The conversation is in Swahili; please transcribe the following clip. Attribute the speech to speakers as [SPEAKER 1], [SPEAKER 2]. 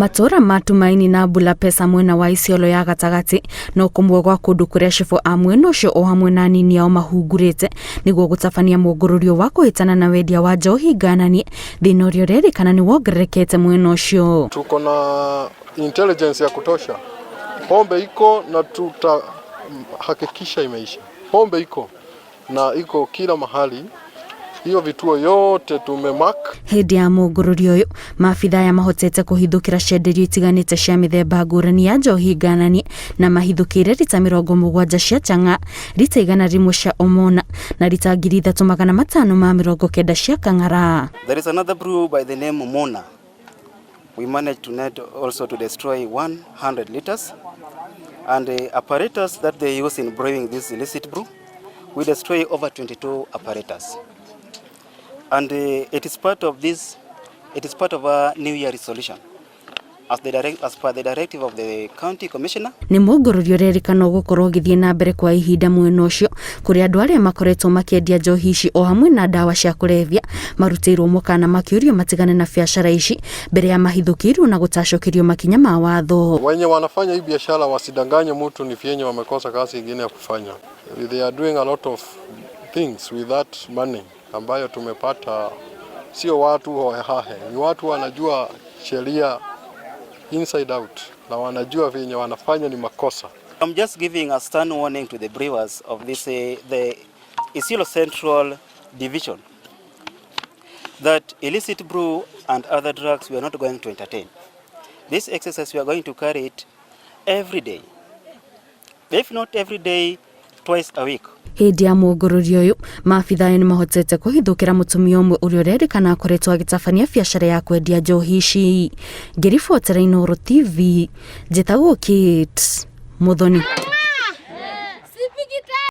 [SPEAKER 1] Matura matumaini na bula pesa mwena wa Isiolo ya gatagati no kumwe gwa kundu kuria shifo amwena ucio o hamwe na nini ao mahungurite niguo gutabania mũngũrũrio wa kuhitana na wendia wa njohi ngananie thina uria rerikana ni wongererekete mwena ucio.
[SPEAKER 2] Tuko na intelligence ya kutosha. Pombe iko na tutahakikisha imeisha. Pombe iko na iko kila mahali. Hiyo vituo yote tumemark.
[SPEAKER 1] Hindi ya mũngũrũrio uyu maabitha ya mahotete kuhithukira cienderio itiganite cia mithemba ngũrani ya njohi ngananie na mahithukire rita 70 cia changa, rita 100 cia omona na rita 3590 cia kang'ara.
[SPEAKER 3] There is another brew by the name Mona. We managed to net also to destroy 100 liters, and the apparatus that they use in brewing this illicit brew, we destroy over 22 apparatus. And it is part of this. It is part of a New Year resolution, as per the directive of the county commissioner.
[SPEAKER 1] Ni mũngũrũrio rerikana gukorwo githie na mbere kwa ihinda mwena ucio kuri andu aria makoretwo makiendia njohi ici o hamwe na dawa cia kulevya marutirwo mukana makiurio matigane na biashara ici mbere ya mahithukirwo na gutacokirio makinya ma watho.
[SPEAKER 2] Wenye wanafanya hii biashara wasidanganye mtu ni vyenye wamekosa kazi nyingine ya kufanya. They are doing a lot of things with that money ambayo tumepata. Sio watu hohehahe, ni watu wanajua sheria inside out na wanajua vyenye wanafanya ni makosa.
[SPEAKER 3] I'm just giving a stern warning to the brewers of this the Isiolo Central Division that illicit brew and other drugs we are not going to entertain. This exercise we are going to carry it every day. If not every day, twice a week.
[SPEAKER 1] Hindi ya mũngũrũrio uyu maabitha ni mahotete kuhithukira mutumia umwe uria rerikana akoretwo agitabania biashara ya kwendia njohi ici. Ngiribotera Inooro TV, njitagwo Kate Muthoni.